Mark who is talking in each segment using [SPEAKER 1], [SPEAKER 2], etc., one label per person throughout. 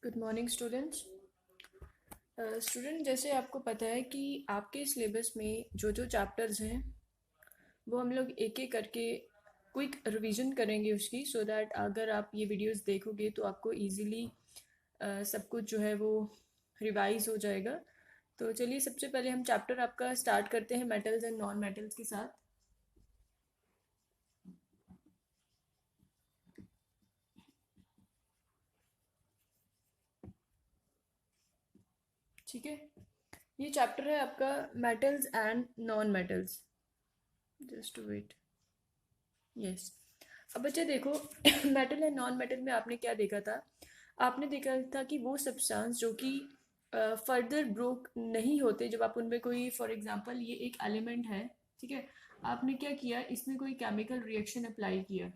[SPEAKER 1] Good morning students. Student, जैसे आपको पता है कि आपके सिलेबस में जो जो चैप्टर्स हैं वो हम लोग एक एक करके क्विक रिवीजन करेंगे उसकी, सो दैट अगर आप ये वीडियोस देखोगे तो आपको इजीली सब कुछ जो है वो रिवाइज हो जाएगा। तो चलिए, सबसे पहले हम चैप्टर आपका स्टार्ट करते हैं मेटल्स एंड नॉन मेटल्स के साथ। ठीक है, ये चैप्टर है आपका metals and non metals. Just wait. Yes. अब बच्चे देखो, मेटल एंड नॉन मेटल में आपने क्या देखा था? आपने देखा था कि वो सब्सटेंस जो कि फर्दर ब्रोक नहीं होते जब आप उनमें कोई, फॉर एग्जांपल ये एक एलिमेंट है, ठीक है, आपने क्या किया, इसमें कोई केमिकल रिएक्शन अप्लाई किया,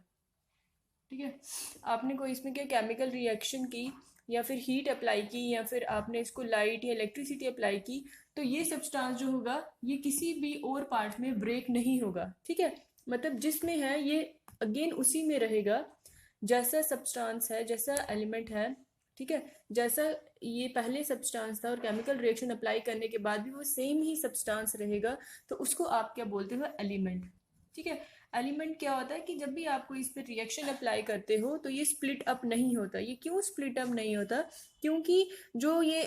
[SPEAKER 1] ठीक है, आपने कोई इसमें क्या केमिकल रिएक्शन की या फिर हीट अप्लाई की या फिर आपने इसको लाइट या इलेक्ट्रिसिटी अप्लाई की, तो ये सब्सटेंस जो होगा ये किसी भी और पार्ट में ब्रेक नहीं होगा। ठीक है, मतलब जिसमें है ये अगेन उसी में रहेगा जैसा सब्सटेंस है, जैसा एलिमेंट है। ठीक है, जैसा ये पहले सब्सटेंस था और केमिकल रिएक्शन अप्लाई करने के बाद भी वो सेम ही सब्सटेंस रहेगा, तो उसको आप क्या बोलते हो? एलिमेंट। ठीक है, एलिमेंट क्या होता है कि जब भी आप कोई इस पर रिएक्शन अप्लाई करते हो तो ये स्प्लिट अप नहीं होता। ये क्यों स्प्लिट अप नहीं होता? क्योंकि जो ये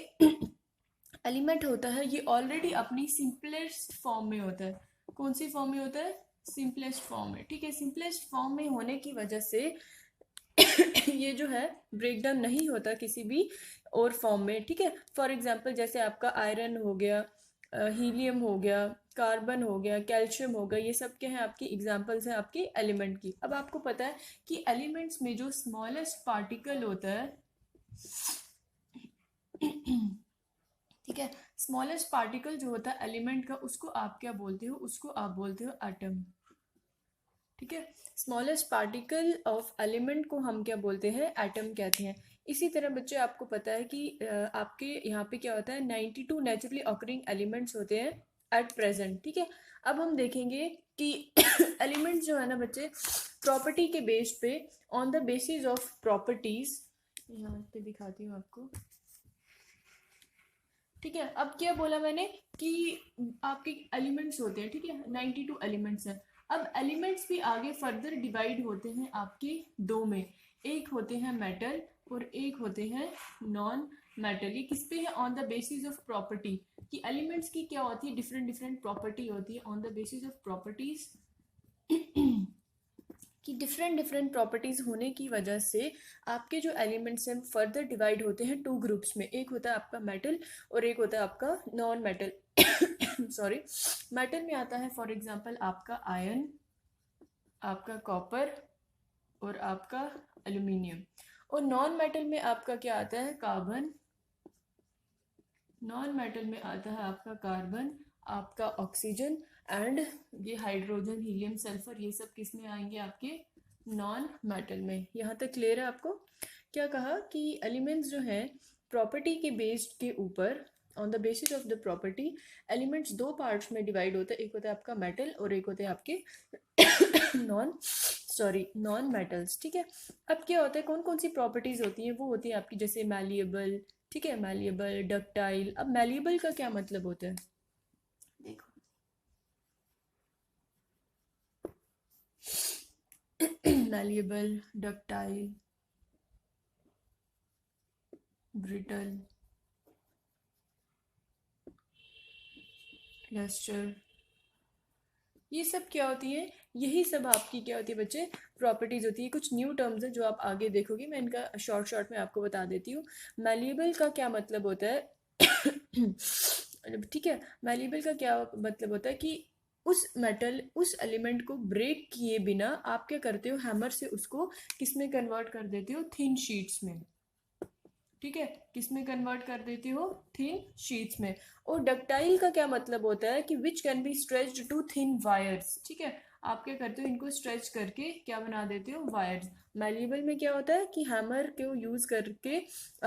[SPEAKER 1] एलिमेंट होता है ये ऑलरेडी अपनी सिंपलेस्ट फॉर्म में होता है। कौन सी फॉर्म में होता है? सिंपलेस्ट फॉर्म में। ठीक है, सिंपलेस्ट फॉर्म में होने की वजह से ये जो है ब्रेकडाउन नहीं होता किसी भी और फॉर्म में। ठीक है, फॉर एग्जांपल जैसे आपका आयरन हो गया, हीलियम हो गया, कार्बन हो गया, कैल्शियम हो गया, ये सब क्या है? आपकी एग्जांपल्स हैं आपकी एलिमेंट की। अब आपको पता है कि एलिमेंट्स में जो स्मॉलेस्ट पार्टिकल होता है ठीक है, स्मॉलेस्ट पार्टिकल जो होता है एलिमेंट का, उसको आप क्या बोलते हो? उसको आप बोलते हो एटम। ठीक है, स्मॉलेस्ट पार्टिकल ऑफ एलिमेंट को हम क्या बोलते हैं? एटम कहते हैं। इसी तरह बच्चे आपको पता है कि आपके यहाँ पे क्या होता है, 92 नेचुरली ऑकरिंग एलिमेंट्स होते हैं एट प्रेजेंट। ठीक है, अब हम देखेंगे कि एलिमेंट्स जो है ना बच्चे, प्रॉपर्टी के बेस पे, on the basis of properties, यहाँ पे दिखाती हूँ आपको। ठीक है, अब क्या बोला मैंने कि आपके एलिमेंट्स होते हैं, ठीक है, 92 एलिमेंट्स हैं। अब एलिमेंट्स भी आगे फर्दर डिवाइड होते हैं आपके दो में। एक होते हैं मेटल और एक होते हैं नॉन मेटल। ये किस पे है? On the basis of property. कि एलिमेंट्स की क्या होती है? डिफरेंट डिफरेंट प्रॉपर्टी होती है on the basis of properties कि डिफरेंट डिफरेंट प्रॉपर्टीज होने की वजह से आपके जो एलिमेंट्स हैं फर्दर डिवाइड होते हैं टू ग्रुप्स में। एक होता है आपका मेटल और एक होता है आपका नॉन मेटल। सॉरी, मेटल में आता है फॉर एग्जांपल आपका आयरन, आपका कॉपर और आपका एल्यूमिनियम। और नॉन मेटल में आपका क्या आता है? कार्बन। नॉन मेटल में आता है आपका कार्बन, आपका ऑक्सीजन एंड ये हाइड्रोजन, हीलियम, सल्फर, ये सब किस में आएंगे? आपके नॉन मेटल में। यहाँ तक क्लियर है आपको? क्या कहा कि एलिमेंट्स जो हैं प्रॉपर्टी के बेस्ड के ऊपर, on the basis of the property, elements दो पार्ट्स में डिवाइड होता है। एक होता है आपका मेटल और एक होते हैं आपके नॉन मेटल्स। ठीक है, अब क्या होता है, कौन कौन सी प्रॉपर्टीज होती हैं? वो होती है आपकी जैसे मैलिएबल। ठीक है, मैलिएबल, डक्टाइल। अब मैलिएबल का क्या मतलब होता है? देखो, मैलिएबल, डक्टाइल, ब्रिटल, लस्टर, ये सब क्या होती है? यही सब आपकी क्या होती है बच्चे? प्रॉपर्टीज होती है। कुछ न्यू टर्म्स हैं जो आप आगे देखोगे, मैं इनका शॉर्ट शॉर्ट में आपको बता देती हूँ। मैलिएबल का क्या मतलब होता है? ठीक है, मैलिएबल का क्या मतलब होता है कि उस मेटल, उस एलिमेंट को ब्रेक किए बिना आप क्या करते हो? हैमर से उसको किस में कन्वर्ट कर देते हो? थिन शीट्स में। ठीक है, किस में कन्वर्ट कर देते हो? थिन शीट्स में। और डक्टाइल का क्या मतलब होता है कि which can be stretched to thin wires. ठीक है, आप क्या करते हो? इनको स्ट्रेच करके क्या बना देते हो? वायर्स। मैलिएबल में क्या होता है कि हैमर को यूज करके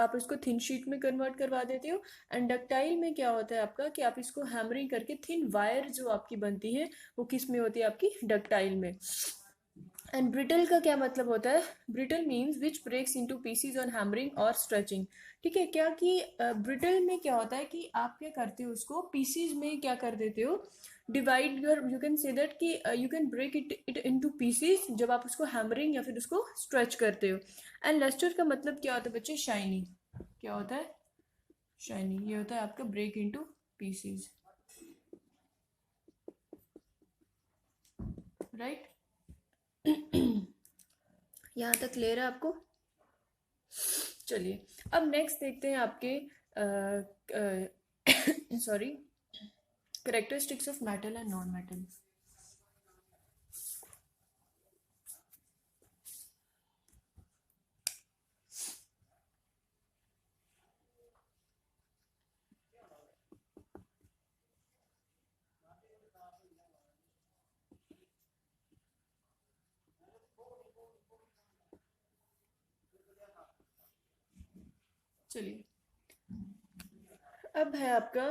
[SPEAKER 1] आप इसको थिन शीट में कन्वर्ट करवा देते हो। एंड डक्टाइल में क्या होता है आपका कि आप इसको हैमरिंग करके थिन वायर जो आपकी बनती है वो किस में होती है? आपकी डक्टाइल में। एंड ब्रिटल का क्या मतलब होता है? Brittle means which breaks into pieces on hammering और स्ट्रेचिंग। ठीक है, क्या कि ब्रिटल में क्या होता है कि आप क्या करते हो, उसको पीसीज में क्या कर देते हो, divide your, you can say that कि you can break it into pieces जब आप उसको हैमरिंग या फिर उसको स्ट्रेच करते हो। एंड लस्टर का मतलब क्या होता है बच्चे? शाइनी। क्या होता है? शाइनी। ये होता है आपका ब्रेक इनटू पीसीज, राइट? यहाँ तक क्लियर है आपको? चलिए, अब नेक्स्ट देखते हैं आपके sorry, characteristics of metal and non metal. चलिए, अब है आपका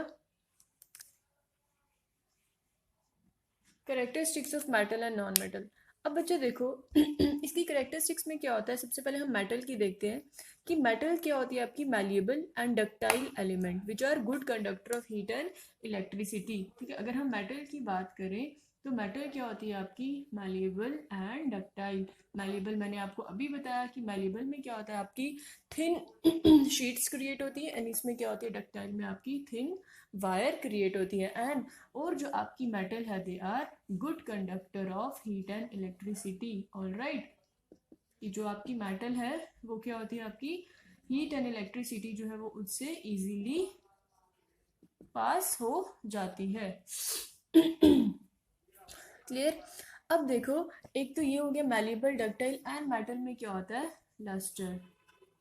[SPEAKER 1] characteristics of metal and non metal. अब बच्चे देखो इसकी करेक्टरिस्टिक्स में क्या होता है, सबसे पहले हम मेटल की देखते हैं कि मेटल क्या होती है आपकी? Malleable and ductile element which are good conductor of heat and electricity. ठीक है, अगर हम मेटल की बात करें तो मेटल क्या होती है आपकी? Malleable and ductile. मैलिएबल मैंने आपको अभी बताया कि मैलिएबल में क्या होता है आपकी? थिन शीट्स क्रिएट होती है, एंड इसमें क्या होती है? डक्टाइल में आपकी थिन वायर क्रिएट होती है। एंड और जो आपकी मेटल है, they are good conductor of heat and electricity. All right, ये जो आपकी मेटल है वो क्या होती है आपकी? हीट एंड इलेक्ट्रिसिटी जो है वो उससे इजीली पास हो जाती है। क्लियर? अब देखो, एक तो ये हो गया मैलिएबल, डक्टाइल, एंड मेटल में क्या होता है? लस्टर।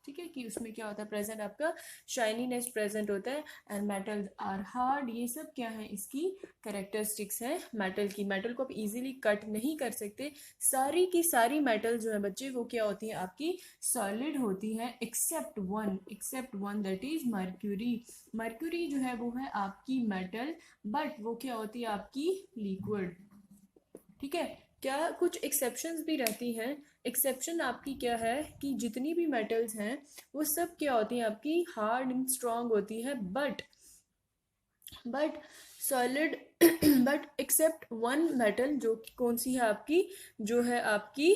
[SPEAKER 1] ठीक है, कि उसमें क्या होता है प्रेजेंट? आपका शाइनीनेस प्रेजेंट होता है। And metals are hard. ये सब क्या है? इसकी करेक्टरिस्टिक्स है मेटल की। मेटल को आप इजीली कट नहीं कर सकते। सारी की सारी मेटल जो है बच्चे वो क्या होती है आपकी? सॉलिड होती है, except one that is mercury. Mercury जो है वो है आपकी मेटल, बट वो क्या होती है आपकी? लिक्विड। ठीक है, क्या कुछ एक्सेप्शंस भी रहती हैं? एक्सेप्शन आपकी क्या है कि जितनी भी मेटल्स हैं वो सब क्या होती हैं आपकी? हार्ड एंड स्ट्रांग होती है, but solid but except one metal, जो कि कौन सी है आपकी? जो है आपकी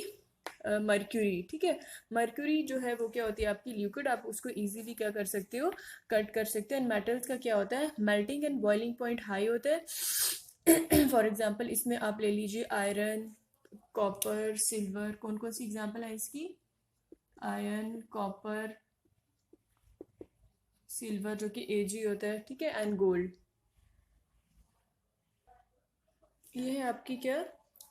[SPEAKER 1] मर्क्यूरी। ठीक है, मर्क्यूरी जो है वो क्या होती है आपकी? लिक्विड। आप उसको इजीली क्या कर सकते हो? कट कर सकते हो। एंड मेटल्स का क्या होता है? Melting and boiling point high होता है। फॉर एग्जाम्पल इसमें आप ले लीजिए आयरन, कॉपर, सिल्वर। कौन कौन सी एग्जाम्पल है इसकी? आयरन, कॉपर, सिल्वर जो कि एजी होता है, ठीक है, एंड गोल्ड। ये है आपकी क्या?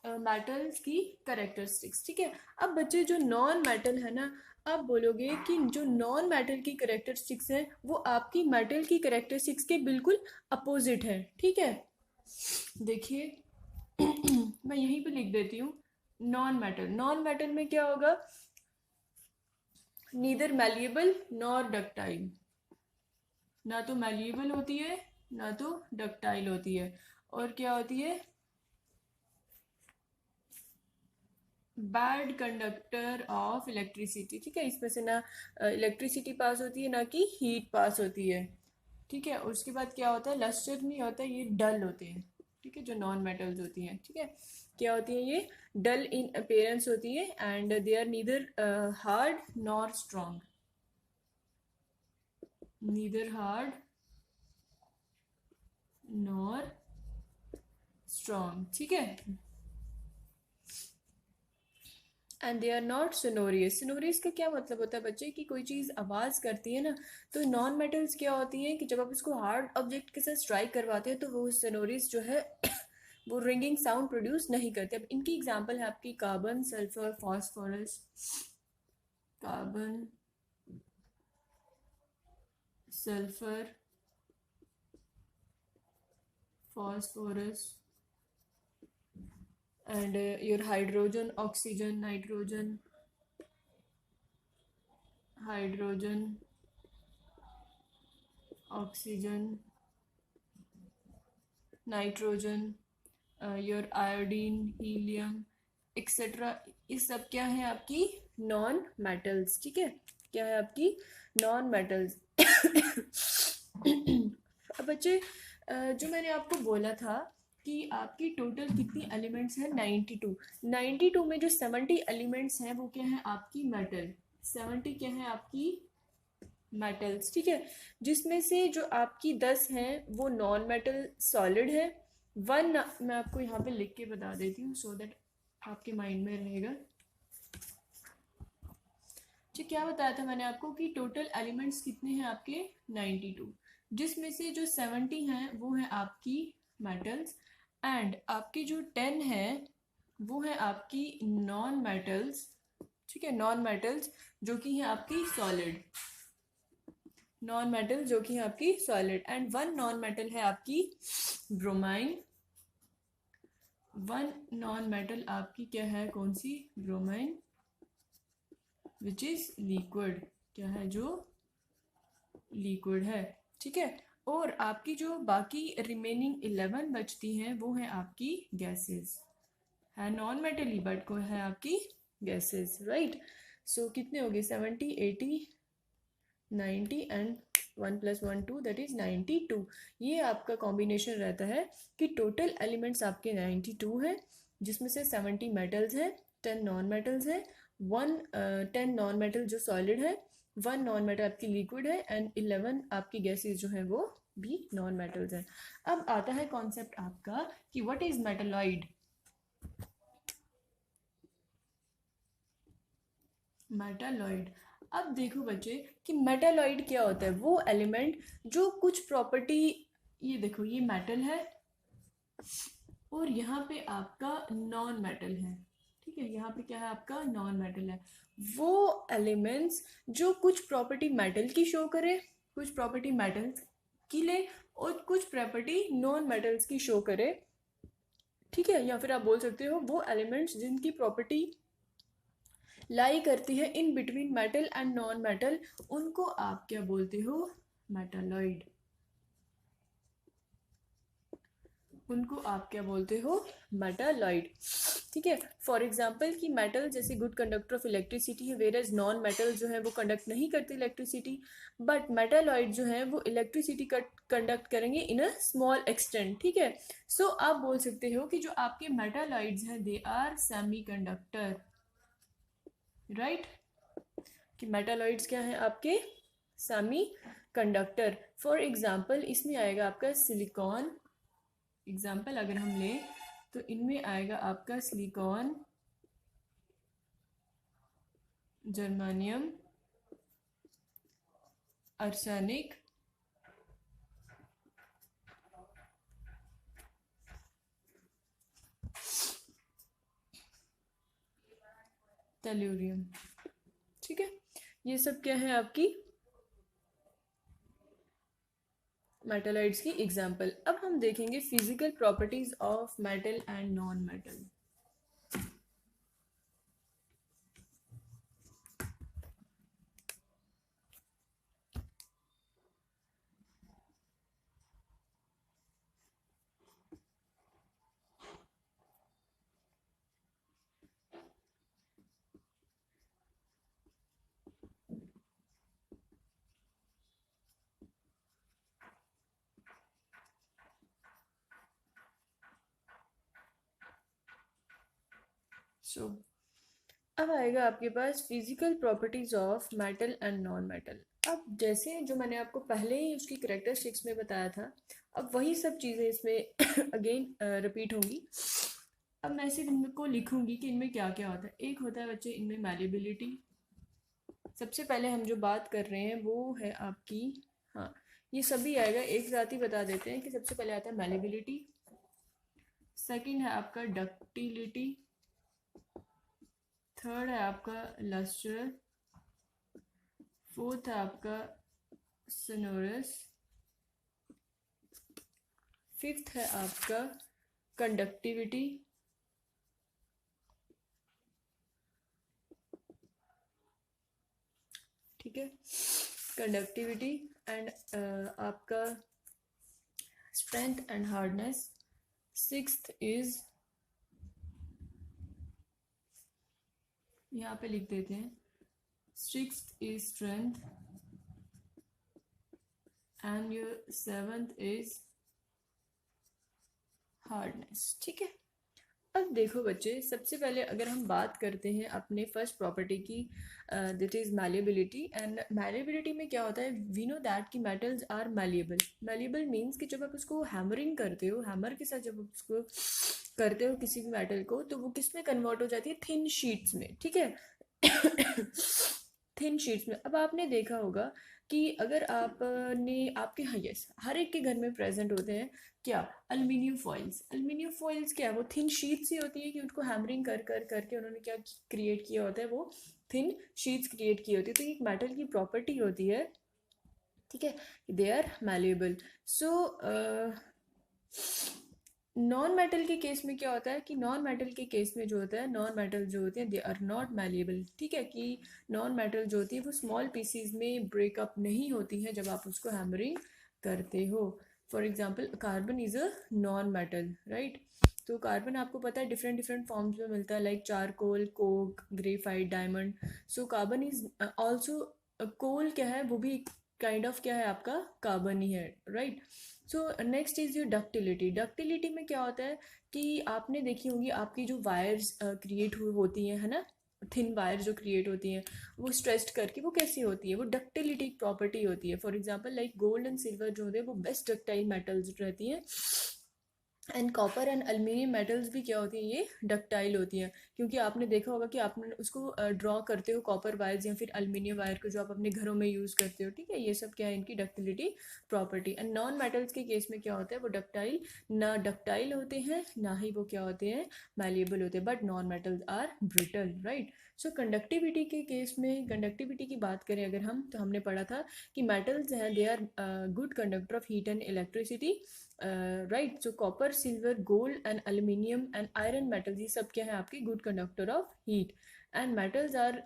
[SPEAKER 1] मेटल्स की करेक्टरिस्टिक्स। ठीक है, अब बच्चे जो नॉन मेटल है ना, आप बोलोगे कि जो नॉन मेटल की करेक्टरिस्टिक्स है वो आपकी मेटल की करेक्टरिस्टिक्स के बिल्कुल अपोजिट है। ठीक है, देखिए मैं यहीं पे लिख देती हूँ। नॉन मेटल में क्या होगा? Neither malleable nor ductile. ना तो मैलिएबल होती है, ना तो डक्टाइल होती है। और क्या होती है? Bad conductor of electricity. ठीक है, इसमें से ना इलेक्ट्रिसिटी पास होती है ना कि हीट पास होती है। ठीक है, उसके बाद क्या होता है? लस्टर नहीं होता, ये डल होते हैं। ठीक है, जो नॉन मेटल्स होती हैं। ठीक है, क्या होती है? ये डल इन अपेयरेंस होती है, and they are neither hard nor strong. Neither hard nor strong. ठीक है, and they are not sonorous. Sonorous का क्या मतलब होता है बच्चे? कि कोई चीज़ आवाज़ करती है ना, तो नॉन मेटल्स क्या होती हैं कि जब आप उसको हार्ड ऑब्जेक्ट के साथ स्ट्राइक करवाते हैं तो वो सोनोरियस जो है वो रिंगिंग साउंड प्रोड्यूस नहीं करते। अब इनकी एग्जांपल है आपकी carbon, sulphur, phosphorus. Carbon, sulphur, phosphorus, and your hydrogen, oxygen, nitrogen, hydrogen, oxygen, nitrogen, your iodine, helium, etcetera, ये सब क्या है आपकी नॉन मेटल्स। ठीक है, क्या है आपकी नॉन मेटल्स। अब बच्चे जो मैंने आपको बोला था कि आपकी टोटल कितनी एलिमेंट्स हैं 92। 92 में जो 70 एलिमेंट्स हैं वो क्या है आपकी मेटल, 70 क्या है आपकी मेटल्स। ठीक है, जिसमें से जो आपकी 10 हैं वो नॉन मेटल सॉलिड है। वन मैं आपको यहाँ पे लिख के बता देती हूँ सो दैट आपके माइंड में रहेगा। जो क्या बताया था मैंने आपको कि टोटल एलिमेंट्स कितने हैं आपके 92, जिसमें से जो 70 हैं वो है आपकी मेटल्स, एंड आपकी जो 10 है वो है आपकी नॉन मेटल्स। ठीक है, नॉन मेटल्स जो कि है आपकी सॉलिड, नॉन मेटल जो कि है आपकी solid, and one non metal है आपकी ब्रोमाइन। वन नॉन मेटल आपकी क्या है, कौन सी, ब्रोमाइन, विच इज लिक्विड, क्या है जो लिक्विड है। ठीक है, और आपकी जो बाकी रिमेनिंग 11 बचती हैं वो है आपकी गैसेस, है नॉन मेटल ही बट को है आपकी गैसेस, राइट। सो कितने हो गए, 70, 80, 90 एंड 1 + 1 2 दैट इज 92। ये आपका कॉम्बिनेशन रहता है कि टोटल एलिमेंट्स आपके 92 हैं, जिसमें से 70 मेटल्स हैं, 10 नॉन मेटल्स हैं, 10 नॉन मेटल जो सॉलिड है, 1 नॉन मेटल आपकी लिक्विड है, एंड 11 आपकी गैसेस जो है वो भी नॉन मेटल्स हैं। अब आता है कॉन्सेप्ट आपका कि व्हाट इज मेटलॉइड। मेटालॉइड, अब देखो बच्चे कि मेटालॉइड क्या होता है, वो एलिमेंट जो कुछ प्रॉपर्टी, ये देखो ये मेटल है और यहाँ पे आपका नॉन मेटल है। ठीक है, यहाँ पे क्या है आपका नॉन मेटल है, वो एलिमेंट्स जो कुछ प्रॉपर्टी मेटल की शो करे, कुछ प्रॉपर्टी मेटल की ले, और कुछ प्रॉपर्टी नॉन मेटल्स की शो करे। ठीक है, या फिर आप बोल सकते हो वो एलिमेंट्स जिनकी प्रॉपर्टी लाई करती है in between metal and non metal, उनको आप क्या बोलते हो, मेटालॉइड। उनको आप क्या बोलते हो, मेटालॉइड। ठीक है, फॉर एग्जाम्पल कि मेटल जैसे गुड कंडक्टर ऑफ इलेक्ट्रिसिटी है, वेर एज नॉन मेटल जो है वो कंडक्ट नहीं करते इलेक्ट्रिसिटी, बट मेटालॉइड जो है वो इलेक्ट्रिसिटी कंडक्ट करेंगे इन अ स्मॉल एक्सटेंट। ठीक है, सो आप बोल सकते हो कि जो आपके मेटालॉइड्स हैं they are semi conductor, right, कि मेटालॉइड्स क्या हैं आपके सेमी कंडक्टर। फॉर एग्जाम्पल इसमें आएगा आपका सिलिकॉन, एग्जाम्पल अगर हम लें तो इनमें आएगा आपका सिलिकॉन, जर्मानियम, आर्सेनिक, टेल्यूरियम। ठीक है, ये सब क्या है आपकी मेटालॉइड्स की एग्जाम्पल। अब हम देखेंगे physical properties of metal and non metal. So अब आएगा आपके पास physical properties of metal and non metal. अब जैसे जो मैंने आपको पहले ही उसकी करेक्टरिस्टिक्स में बताया था, अब वही सब चीज़ें इसमें अगेन रिपीट होंगी। अब मैं सिर्फ इनको लिखूंगी कि इनमें क्या क्या होता है। एक होता है बच्चे इनमें मैलेबिलिटी, सबसे पहले हम जो बात कर रहे हैं वो है आपकी, हाँ ये सभी आएगा एक साथ ही बता देते हैं कि सबसे पहले आता है मैलेबिलिटी, सेकंड है आपका डक्टिलिटी, थर्ड है आपका लस्टर, फोर्थ है आपका सोनोरस, फिफ्थ है आपका कंडक्टिविटी, ठीक है, कंडक्टिविटी एंड आपका strength and hardness, sixth is यहाँ पे लिख देते हैं 6th is strength and your 7th is hardness. ठीक है, अब देखो बच्चे, सबसे पहले अगर हम बात करते हैं अपने फर्स्ट प्रॉपर्टी की, that is malleability. And malleability में क्या होता है, वी नो दैट कि metals are malleable. Malleable means कि जब आप उसको हैमरिंग करते हो, हैमर के साथ जब आप उसको करते हो किसी भी मेटल को, तो वो किस में कन्वर्ट हो जाती है, थिन शीट्स में। ठीक है थिन शीट्स में। अब आपने देखा होगा कि अगर आपने आपके, हाँ यस, हर एक के घर में प्रेजेंट होते हैं क्या, अल्मीनियम फॉइल्स। अल्मीनियम फॉइल्स क्या है, वो थिन शीट्स ही होती है कि उनको हैमरिंग कर कर करके उन्होंने क्या क्रिएट किया होता है, वो थिन शीट्स क्रिएट की होती है। तो एक मेटल की प्रॉपर्टी होती है, ठीक है, they are malleable. So non metal के केस में क्या होता है कि नॉन मेटल के केस में जो होता है, नॉन मेटल जो होते हैं दे आर नॉट मैल्यूएबल। ठीक है, कि नॉन मेटल जो होती है वो स्मॉल पीसीज में ब्रेकअप नहीं होती है जब आप उसको हैमरिंग करते हो। For example carbon is a non metal, right. तो कार्बन आपको पता है डिफरेंट डिफरेंट फॉर्म्स में मिलता है, like charcoal, coke, graphite, diamond. So carbon is also, coal क्या है, वो भी काइंड ऑफ क्या है, आपका कार्बन ही है, right. So next is your ductility. Ductility में क्या होता है कि आपने देखी होंगी आपकी जो वायर्स क्रिएट होती हैं, है ना, थिन वायर जो क्रिएट होती हैं, वो स्ट्रेस्ड करके वो कैसी होती है, वो डक्टिलिटी प्रॉपर्टी होती है। For example like gold and silver जो होते हैं वो बेस्ट डक्टाइल मेटल्स रहती हैं। And copper and aluminium metals भी क्या होती हैं, ये डक्टाइल होती हैं। क्योंकि आपने देखा होगा कि आपने उसको ड्रॉ करते हो कॉपर वायर्स या फिर अल्मीनियम वायर को जो आप अपने घरों में यूज़ करते हो। ठीक है, ये सब क्या है, इनकी ductility property. And non metals के केस में क्या होता है, वो डक्टाइल ना डक्टाइल होते हैं, ना ही वो क्या होते हैं, मैलिएबल होते हैं, but non metals are brittle, right. So conductivity के केस में, कंडक्टिविटी की बात करें अगर हम, तो हमने पढ़ा था कि मेटल्स हैं they are good conductor of heat and electricity, right. So copper, silver, gold and aluminium and iron metals, ये सब क्या है आपके good conductor of heat. And metals are,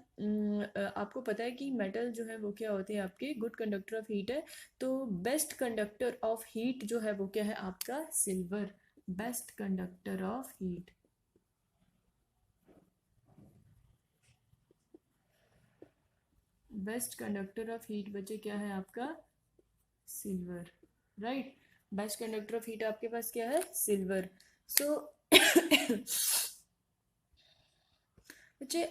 [SPEAKER 1] आपको पता है कि मेटल जो है वो क्या होते हैं, आपके गुड कंडक्टर ऑफ हीट है। तो बेस्ट कंडक्टर ऑफ हीट जो है वो क्या है, आपका silver, best conductor of heat. Best conductor of heat बच्चे क्या है आपका, silver, right. Best conductor of heat आपके पास क्या है, सिल्वर। सो बच्चे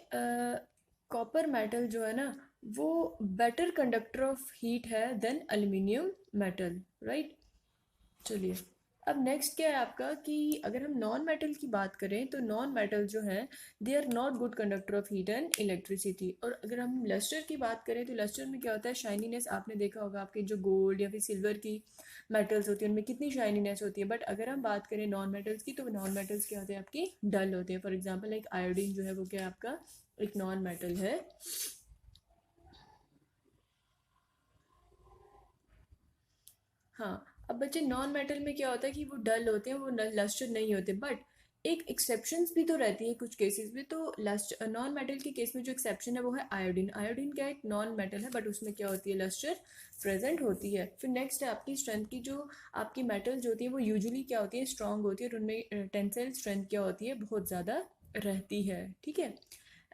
[SPEAKER 1] कॉपर मेटल जो है ना, वो बेटर कंडक्टर ऑफ हीट है देन एल्यूमिनियम मेटल, राइट। चलिए, अब नेक्स्ट क्या है आपका कि अगर हम नॉन मेटल की बात करें, तो नॉन मेटल जो है they are not good conductor of heat and electricity. और अगर हम लस्टर की बात करें, तो लस्टर में क्या होता है, शाइनीनेस। आपने देखा होगा आपके जो गोल्ड या फिर सिल्वर की मेटल्स होती है उनमें कितनी शाइनीनेस होती है। बट अगर हम बात करें नॉन मेटल्स की, तो नॉन मेटल्स क्या होते हैं, आपकी डल होते हैं। फॉर एग्जाम्पल लाइक आयोडीन जो है वो क्या है, आपका एक नॉन मेटल है। हाँ, अब बच्चे नॉन मेटल में क्या होता है कि वो डल होते हैं, वो लस्टर नहीं होते। बट एक एक्सेप्शंस भी तो रहती है कुछ केसेस में। तो लस्टर, नॉन मेटल के केस में जो एक्सेप्शन है वो है आयोडीन। आयोडीन क्या एक नॉन मेटल है, बट उसमें क्या होती है, लस्टर प्रेजेंट होती है। फिर नेक्स्ट है आपकी स्ट्रेंथ की, जो आपकी मेटल्स होती है वो यूजुअली क्या होती है, स्ट्रांग होती है, और उनमें टेंसाइल स्ट्रेंथ क्या होती है, बहुत ज़्यादा रहती है। ठीक है,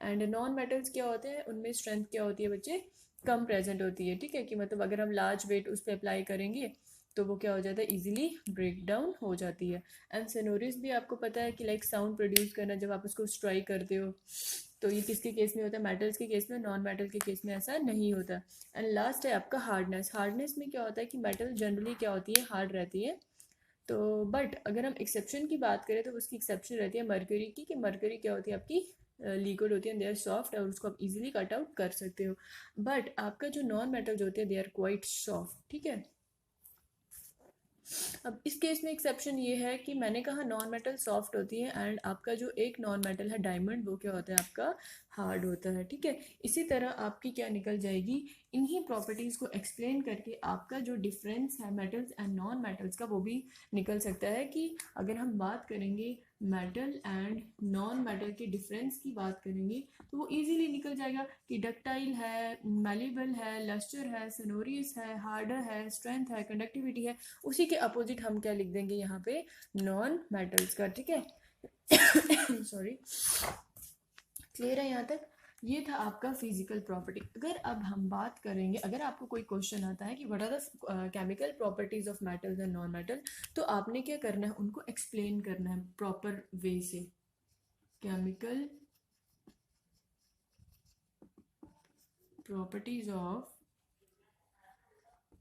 [SPEAKER 1] एंड नॉन मेटल्स क्या होते हैं, उनमें स्ट्रेंथ क्या होती है बच्चे, कम प्रेजेंट होती है। ठीक है, कि मतलब अगर हम लार्ज वेट उस पर अप्लाई करेंगे तो वो क्या हो जाता है, इजीली ब्रेक डाउन हो जाती है। एंड सोनोरिस भी आपको पता है कि लाइक साउंड प्रोड्यूस करना, जब आप उसको स्ट्राइक करते हो, तो ये किसके केस में होता है, मेटल्स के केस में। नॉन मेटल के केस में ऐसा नहीं होता। एंड लास्ट है आपका हार्डनेस। हार्डनेस में क्या होता है कि मेटल जनरली क्या होती है, हार्ड रहती है। तो बट अगर हम एक्सेप्शन की बात करें, तो उसकी एक्सेप्शन रहती है मरकरी की, कि मरकरी क्या होती है आपकी लिक्विड होती है, दे आर सॉफ्ट, और उसको आप इजीली कट आउट कर सकते हो। बट आपका जो नॉन मेटल्स होते हैं दे आर क्वाइट सॉफ्ट। ठीक है, अब इस केस में एक्सेप्शन ये है कि मैंने कहा नॉन मेटल सॉफ्ट होती है, एंड आपका जो एक नॉन मेटल है डायमंड, वो क्या होता है आपका हार्ड होता है। ठीक है, इसी तरह आपकी क्या निकल जाएगी, इन्हीं प्रॉपर्टीज़ को एक्सप्लेन करके आपका जो डिफरेंस है मेटल्स एंड नॉन मेटल्स का, वो भी निकल सकता है। कि अगर हम बात करेंगे मेटल एंड नॉन मेटल के डिफरेंस की बात करेंगे, तो वो इजीली निकल जाएगा कि डक्टाइल है, मैलिबल है, लस्टर है, सोनोरियस है, हार्डर है, स्ट्रेंथ है, कंडक्टिविटी है। उसी के अपोजिट हम क्या लिख देंगे यहाँ पे, नॉन मेटल्स का। ठीक है सॉरी, क्लियर है यहाँ तक। ये था आपका फिजिकल प्रॉपर्टी। अगर अब हम बात करेंगे, अगर आपको कोई क्वेश्चन आता है कि what are the chemical properties of metals and non metal, तो आपने क्या करना है, उनको एक्सप्लेन करना है प्रॉपर वे से। Chemical properties of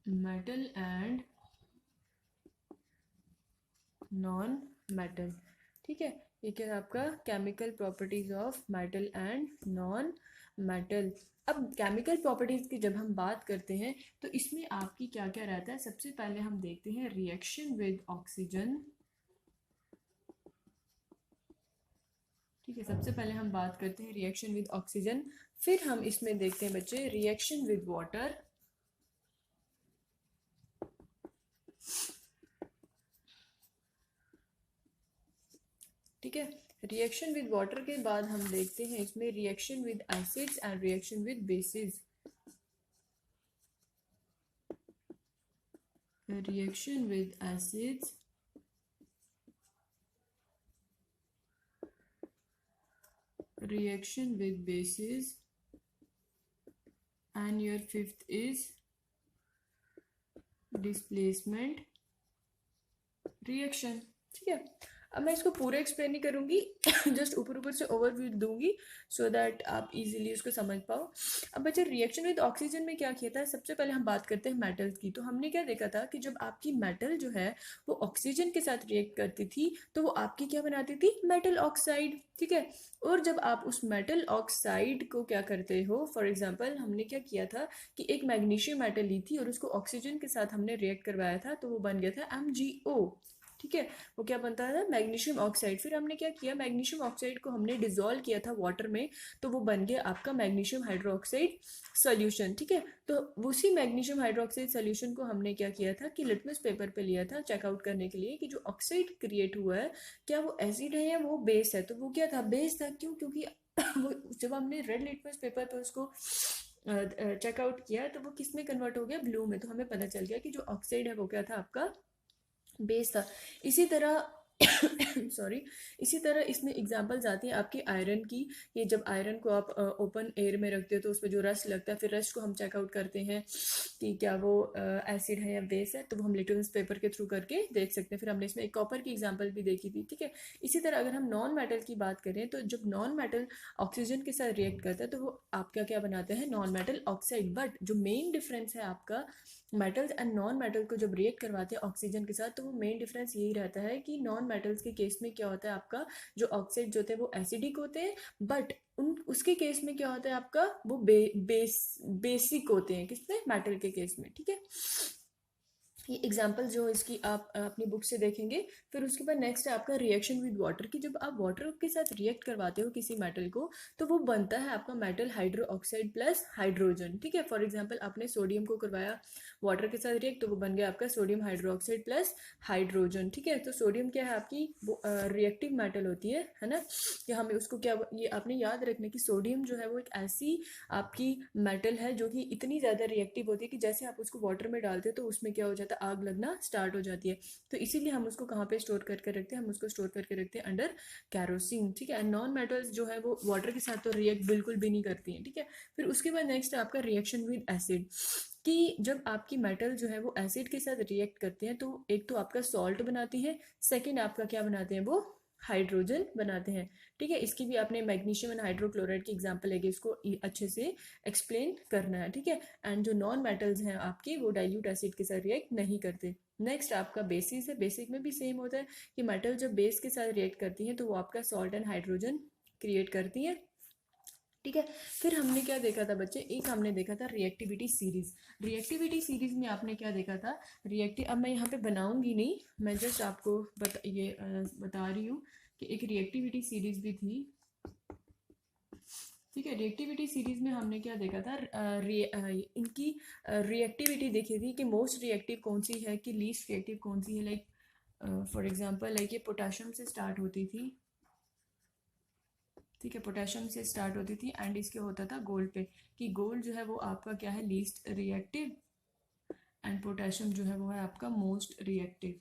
[SPEAKER 1] metal and non metal. ठीक है, ये क्या है आपका chemical properties of metal and non metal. अब केमिकल प्रॉपर्टीज की जब हम बात करते हैं तो इसमें आपकी क्या क्या रहता है, सबसे पहले हम देखते हैं रिएक्शन विद ऑक्सीजन। ठीक है, सबसे पहले हम बात करते हैं रिएक्शन विद ऑक्सीजन, फिर हम इसमें देखते हैं बच्चे रिएक्शन विद वाटर। ठीक है, रिएक्शन विद वाटर के बाद हम देखते हैं इसमें reaction with acids and reaction with basis. Reaction with acids, reaction with bases, and your fifth is displacement reaction। ठीक है, अब मैं इसको पूरा एक्सप्लेन नहीं करूंगी, जस्ट ऊपर ऊपर से ओवरव्यू दूंगी सो दैट आप इजीली उसको समझ पाओ। अब बच्चे रिएक्शन विद ऑक्सीजन में क्या किया था, सबसे पहले हम बात करते हैं मेटल्स की। तो हमने क्या देखा था कि जब आपकी मेटल जो है वो ऑक्सीजन के साथ रिएक्ट करती थी तो वो आपकी क्या बनाती थी, मेटल ऑक्साइड। ठीक है, और जब आप उस मेटल ऑक्साइड को क्या करते हो, फॉर एग्जाम्पल हमने क्या किया था कि एक मैग्नीशियम मेटल ली थी और उसको ऑक्सीजन के साथ हमने रिएक्ट करवाया था तो वो बन गया था MgO। ठीक है, वो क्या बनता है, मैग्नीशियम ऑक्साइड। फिर हमने क्या किया, मैग्नीशियम ऑक्साइड को हमने डिसॉल्व किया था वाटर में, तो वो बन गया आपका मैग्नीशियम हाइड्रोक्साइड सॉल्यूशन। ठीक है, तो उसी मैग्नीशियम हाइड्रोक्साइड सॉल्यूशन को हमने क्या किया था कि लिटमस पेपर पे लिया था चेकआउट करने के लिए कि जो ऑक्साइड क्रिएट हुआ है क्या वो एसिड है या वो बेस है। तो वो क्या था, बेस था। क्यों, क्योंकि वो जब हमने रेड लिटमस पेपर पे उसको चेकआउट किया तो वो किस में कन्वर्ट हो गया, ब्लू में। तो हमें पता चल गया कि जो ऑक्साइड है वो क्या था, आपका बेस था। इसी तरह सॉरी, इसी तरह इसमें एग्जांपल्स आती हैं आपकी आयरन की। ये जब आयरन को आप ओपन एयर में रखते हो तो उसमें जो रस्ट लगता है, फिर रस्ट को हम चेकआउट करते हैं कि क्या वो एसिड है या बेस है, तो वो हम लिटमस पेपर के थ्रू करके देख सकते हैं। फिर हमने इसमें एक कॉपर की एग्जांपल भी देखी थी। ठीक है, इसी तरह अगर हम नॉन मेटल की बात करें तो जब नॉन मेटल ऑक्सीजन के साथ रिएक्ट करता है तो वो आपका क्या बनाते हैं, नॉन मेटल ऑक्साइड। बट जो मेन डिफरेंस है आपका मेटल्स एंड नॉन मेटल को जब रिएक्ट करवाते हैं ऑक्सीजन के साथ, तो वो मेन डिफरेंस यही रहता है कि नॉन मेटल्स के केस में क्या होता है, आपका जो ऑक्साइड होते हैं वो एसिडिक होते हैं, बट उसके केस में क्या होता है आपका, वो बेसिक होते हैं। किसमें, मेटल के केस में। ठीक है, ये एग्जाम्पल जो इसकी आप अपनी बुक से देखेंगे। फिर उसके बाद नेक्स्ट है आपका रिएक्शन विद वाटर, कि जब आप वाटर के साथ रिएक्ट करवाते हो किसी मेटल को तो वो बनता है आपका metal hydro oxide plus hydrogen. ठीक है, फॉर एग्जांपल आपने सोडियम को करवाया वाटर के साथ रिएक्ट तो वो बन गया आपका sodium hydro oxide plus hydrogen. ठीक है, तो सोडियम क्या है आपकी, वो रिएक्टिव मेटल होती है ना। कि हमें उसको क्या, ये आपने याद रखना कि सोडियम जो है वो एक ऐसी आपकी मेटल है जो कि इतनी ज़्यादा रिएक्टिव होती है कि जैसे आप उसको वाटर में डालते हो तो उसमें क्या हो जाता है, आग लगना स्टार्ट हो जाती है। तो इसीलिए हम उसको कहाँ पे स्टोर करके रखते हैं, हम उसको स्टोर करके रखते हैं अंडर कैरोसिन। ठीक है, नॉन मेटल्स जो है वो वाटर के साथ तो रिएक्ट बिल्कुल भी नहीं करती हैं। ठीक है, फिर उसके बाद नेक्स्ट है आपका रिएक्शन विद एसिड, कि जब आपकी मेटल जो है वो एसिड के साथ रिएक्ट करते हैं तो एक तो आपका सॉल्ट बनाती है, सेकेंड आपका क्या बनाते हैं, वो हाइड्रोजन बनाते हैं। ठीक है, इसकी भी आपने मैग्नीशियम एंड हाइड्रोक्लोराइड की एग्जांपल है कि इसको अच्छे से एक्सप्लेन करना है। ठीक है, एंड जो नॉन मेटल्स हैं आपके वो डाइल्यूट एसिड के साथ रिएक्ट नहीं करते। नेक्स्ट आपका बेसिस है, बेसिक में भी सेम होता है कि मेटल जब बेस के साथ रिएक्ट करती हैं तो वो आपका सॉल्ट एंड हाइड्रोजन क्रिएट करती हैं। ठीक है, फिर हमने क्या देखा था बच्चे, एक हमने देखा था रिएक्टिविटी सीरीज। रिएक्टिविटी सीरीज में आपने क्या देखा था, रिएक्टिव, अब मैं यहाँ पे बनाऊंगी नहीं, मैं जस्ट आपको बता रही हूँ कि एक रिएक्टिविटी सीरीज भी थी। ठीक है, रिएक्टिविटी सीरीज में हमने क्या देखा था, इनकी रिएक्टिविटी देखी थी कि मोस्ट रिएक्टिव कौन सी है कि लीस्ट रिएक्टिव कौन सी है। लाइक फॉर एग्जांपल लाइक ये पोटेशियम से स्टार्ट होती थी। ठीक है, पोटेशियम से स्टार्ट होती थी एंड इसके होता था गोल्ड पे, कि गोल्ड जो है वो आपका क्या है, लीस्ट रिएक्टिव, एंड पोटेशियम जो है वो है आपका मोस्ट रिएक्टिव।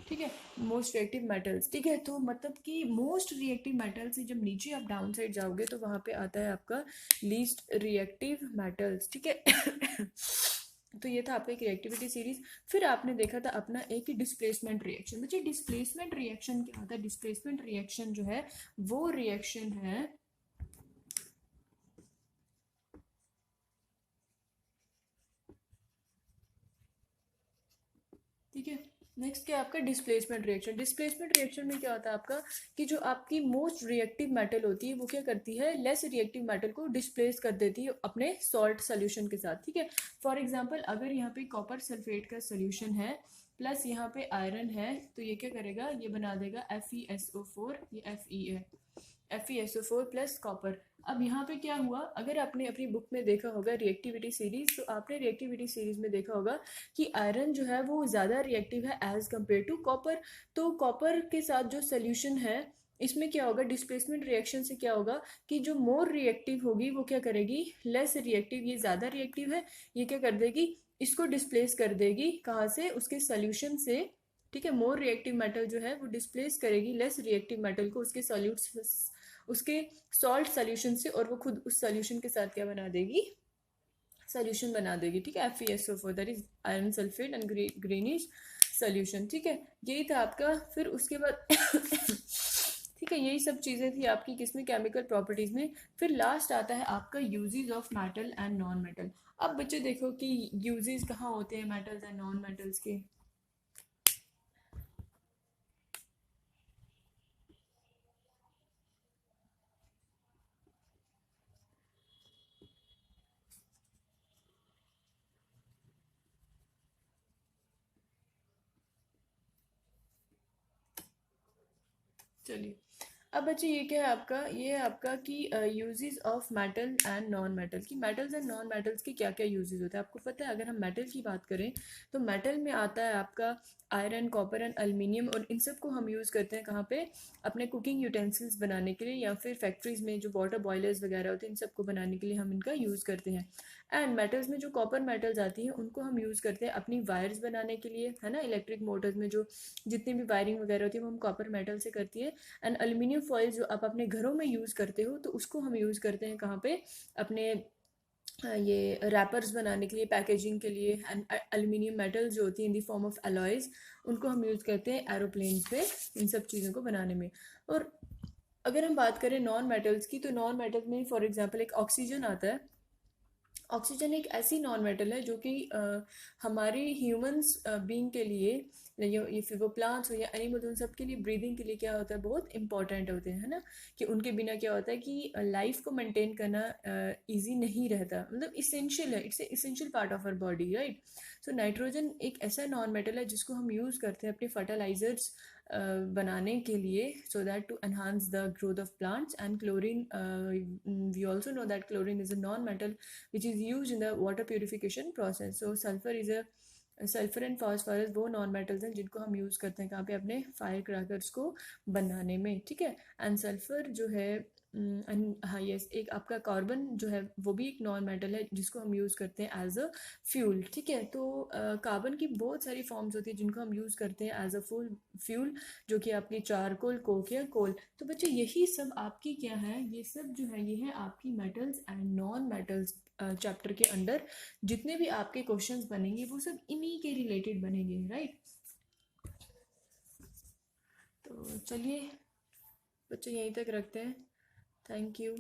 [SPEAKER 1] ठीक है, मोस्ट रिएक्टिव मेटल्स। ठीक है, तो मतलब कि मोस्ट रिएक्टिव मेटल से जब नीचे आप डाउन साइड जाओगे तो वहाँ पे आता है आपका लीस्ट रिएक्टिव मेटल्स। ठीक है तो ये था आपका एक रिएक्टिविटी सीरीज। फिर आपने देखा था अपना एक डिस्प्लेसमेंट रिएक्शन। बच्चे डिस्प्लेसमेंट रिएक्शन क्या होता है? डिस्प्लेसमेंट रिएक्शन जो है वो रिएक्शन है, ठीक है। नेक्स्ट क्या है आपका डिस्प्लेसमेंट रिएक्शन। डिस्प्लेसमेंट रिएक्शन में क्या होता है आपका कि जो आपकी मोस्ट रिएक्टिव मेटल होती है वो क्या करती है, लेस रिएक्टिव मेटल को डिस्प्लेस कर देती है अपने सॉल्ट सोल्यूशन के साथ। ठीक है, फॉर एग्जांपल अगर यहाँ पे कॉपर सल्फेट का सोल्यूशन है प्लस यहाँ पे आयरन है तो ये क्या करेगा, ये बना देगा FeSO4, ये Fe है, FeSO4 प्लस कॉपर। अब यहाँ पे क्या हुआ, अगर आपने अपनी बुक में देखा होगा रिएक्टिविटी सीरीज, तो आपने रिएक्टिविटी सीरीज में देखा होगा कि आयरन जो है वो ज़्यादा रिएक्टिव है एज कम्पेयर टू कॉपर। तो कॉपर के साथ जो सोल्यूशन है इसमें क्या होगा, डिस्प्लेसमेंट रिएक्शन से क्या होगा कि जो मोर रिएक्टिव होगी वो क्या करेगी, लेस रिएक्टिव, ये ज़्यादा रिएक्टिव है, ये क्या कर देगी, इसको डिस्प्लेस कर देगी। कहाँ से, उसके सोल्यूशन से। ठीक है, मोर रिएक्टिव मेटल जो है वो डिस्प्लेस करेगी लेस रिएक्टिव मेटल को उसके सॉल्यूट, उसके सॉल्ट सोल्यूशन से, और वो खुद उस सोल्यूशन के साथ क्या बना देगी, सोल्यूशन बना देगी। ठीक है, FeSO4 that is iron sulphate and greenish solution. ठीक है, यही था आपका। फिर उसके बाद ठीक है, यही सब चीज़ें थी आपकी किसमें, केमिकल प्रॉपर्टीज में। फिर लास्ट आता है आपका uses of metal and non metal. अब बच्चे देखो कि यूजेस कहाँ होते हैं मेटल्स एंड नॉन मेटल्स के। चलिए, अब बच्चे ये क्या है आपका, ये है आपका कि uses of metal and non metal, की मेटल्स एंड नॉन मेटल्स के क्या क्या यूजेस होते हैं आपको पता है। अगर हम मेटल की बात करें तो मेटल में आता है आपका आयरन, कॉपर एंड एल्युमिनियम, और इन सब को हम यूज़ करते हैं कहाँ पे, अपने कुकिंग यूटेंसिल्स बनाने के लिए, या फिर फैक्ट्रीज में जो वाटर बॉयलर्स वगैरह होते हैं इन सबको बनाने के लिए हम इनका यूज़ करते हैं। एंड मेटल्स में जो कॉपर मेटल्स आती हैं उनको हम यूज़ करते हैं अपनी वायर्स बनाने के लिए, है ना, इलेक्ट्रिक मोटर्स में जो जितनी भी वायरिंग वगैरह होती है वो हम कॉपर मेटल से करती है। एंड एल्यूमिनियम फॉयल जो आप अपने घरों में यूज़ करते हो तो उसको हम यूज़ करते हैं कहाँ पे, अपने ये रैपर्स बनाने के लिए, पैकेजिंग के लिए। एंड एल्यूमिनियम मेटल जो होती है in the form of alloys, उनको हम यूज़ करते हैं एरोप्लेन पे इन सब चीज़ों को बनाने में। और अगर हम बात करें नॉन मेटल्स की, तो नॉन मेटल्स में फॉर एग्जांपल एक ऑक्सीजन आता है। ऑक्सीजन एक ऐसी नॉन मेटल है जो कि हमारे ह्यूमंस बीइंग के लिए, ये फिर वो प्लांट्स हो या एनिमल्स, उन सब के लिए ब्रीदिंग के लिए क्या होता है, बहुत इंपॉर्टेंट होते हैं, है ना, कि उनके बिना क्या होता है कि लाइफ को मेंटेन करना इजी नहीं रहता, मतलब इसेंशियल है, it's essential part of our body, right. So nitrogen एक ऐसा नॉन मेटल है जिसको हम यूज़ करते हैं अपने फर्टिलाइजर्स बनाने के लिए, so that to enhance the growth of plants. And chlorine, we also know that chlorine is a non metal which is used in the water purification process. So sulfur is a, sulphur and phosphorus वो non metals हैं जिनको हम use करते हैं कहाँ पे, अपने fire crackers को बनाने में। ठीक है, एंड सल्फर जो है, हाँ यस, एक आपका कार्बन जो है वो भी एक नॉन मेटल है जिसको हम यूज़ करते हैं एज अ फ्यूल। ठीक है, तो कार्बन की बहुत सारी फॉर्म्स होती है जिनको हम यूज़ करते हैं एज अ फुल फ्यूल, जो कि आपकी चारकोल, कोक या कोल। तो बच्चे यही सब आपकी क्या है, ये सब जो है ये है आपकी metals and non metals chapter के अंडर जितने भी आपके क्वेश्चंस बनेंगे वो सब इन्हीं के रिलेटेड बनेंगे, राइट। तो चलिए बच्चे यहीं तक रखते हैं। Thank you.